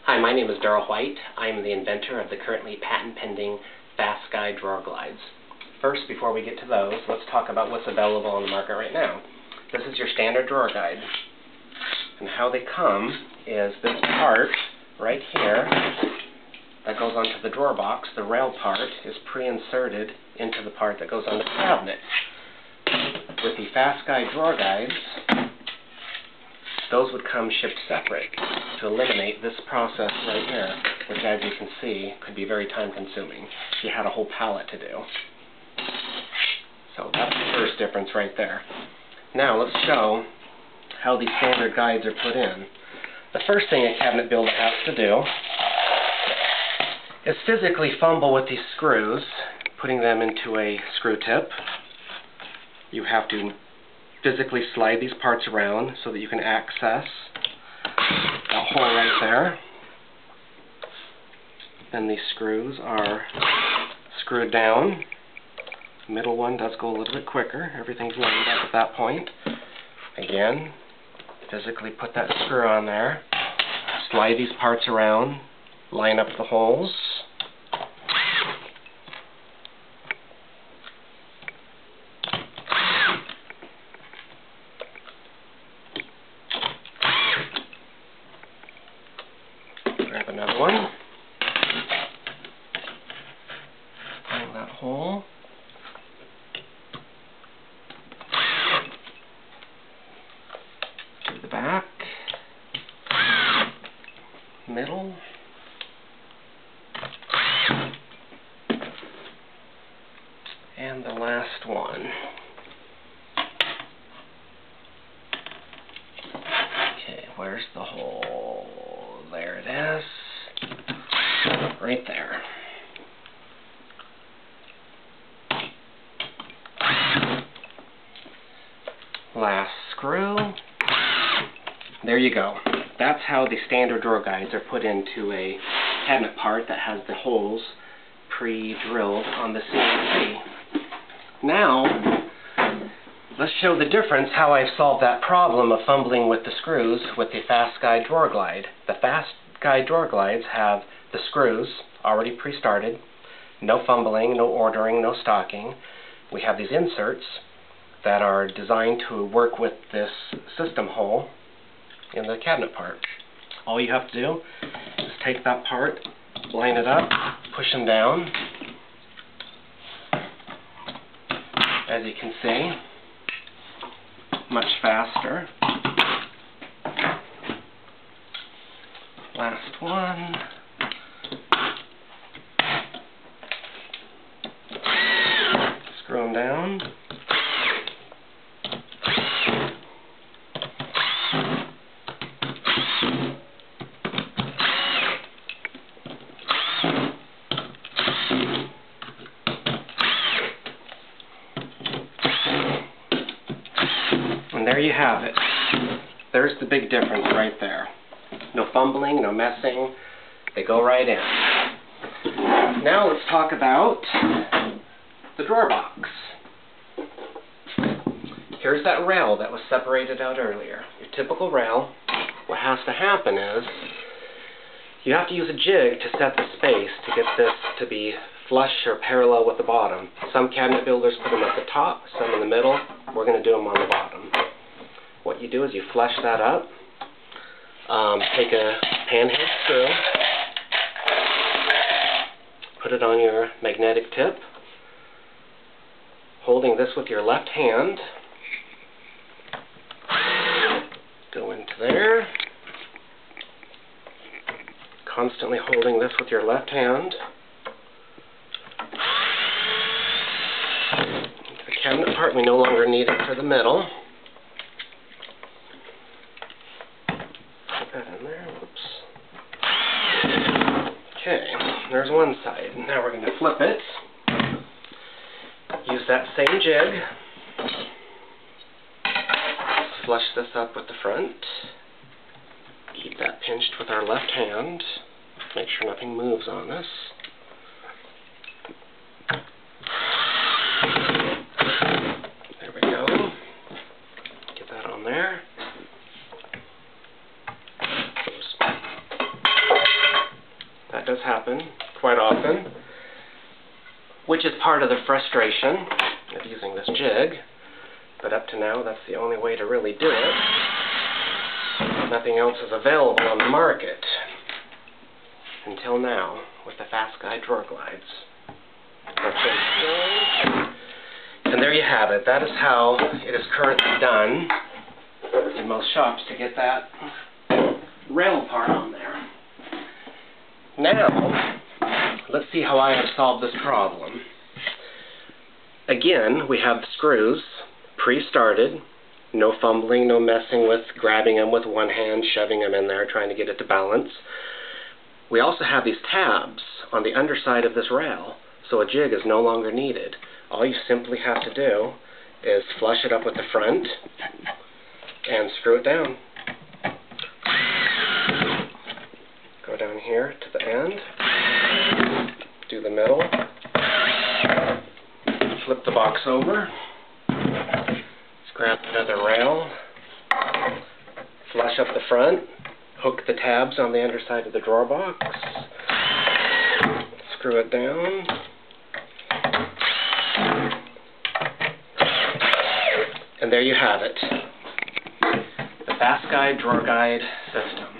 Hi, my name is Darrell White. I am the inventor of the currently patent-pending Fastguide Drawer Glides. First, before we get to those, let's talk about what's available on the market right now. This is your standard drawer guide. And how they come is this part right here that goes onto the drawer box. The rail part is pre-inserted into the part that goes on the cabinet. With the Fastguide Drawer Guides, those would come shipped separate to eliminate this process right here, which, as you can see, could be very time-consuming if you had a whole pallet to do. So that's the first difference right there. Now let's show how these standard guides are put in. The first thing a cabinet builder has to do is physically fumble with these screws, putting them into a screw tip. You have to physically slide these parts around so that you can access that hole right there. Then these screws are screwed down. The middle one does go a little bit quicker. Everything's lined up at that point. Again, physically put that screw on there. Slide these parts around. Line up the holes. Grab another one. Find that hole. To the back. Middle. And the last one. Okay, where's the hole? There it is. Right there. Last screw. There you go. That's how the standard drawer guides are put into a cabinet part that has the holes pre-drilled on the CNC. Now, let's show the difference how I've solved that problem of fumbling with the screws with the Fastguide Drawer Glide. The Fastguide Drawer Glides have the screws already pre-started, no fumbling, no ordering, no stocking. We have these inserts that are designed to work with this system hole in the cabinet part. All you have to do is take that part, line it up, push them down. As you can see, much faster. Last one. Screw them down. And there you have it. There's the big difference right there. No fumbling, no messing. They go right in. Now let's talk about the drawer box. Here's that rail that was separated out earlier. Your typical rail. What has to happen is you have to use a jig to set the space to get this to be flush or parallel with the bottom. Some cabinet builders put them at the top, some in the middle. We're going to do them on the bottom. What you do is you flush that up. Take a panhead screw, put it on your magnetic tip, holding this with your left hand. Go into there. Constantly holding this with your left hand. The cabinet part, we no longer need it for the middle. Put that in there. Whoops. Okay, there's one side. Now we're going to flip it. Use that same jig. Flush this up with the front. Keep that pinched with our left hand. Make sure nothing moves on this. There we go. Get that on there. Oops. does happen quite often, which is part of the frustration of using this jig. But up to now, that's the only way to really do it. Nothing else is available on the market. Until now, with the Fastguide Drawer Glides. And there you have it. That is how it is currently done in most shops to get that rail part on there. Now, let's see how I have solved this problem. Again, we have the screws pre-started. No fumbling, no messing with grabbing them with one hand, shoving them in there, trying to get it to balance. We also have these tabs on the underside of this rail, so a jig is no longer needed. All you simply have to do is flush it up with the front and screw it down. Go down here to the end, do the middle, flip the box over, grab another rail, flush up the front, hook the tabs on the underside of the drawer box, screw it down, and there you have it. The Fastguide Drawer Guide system.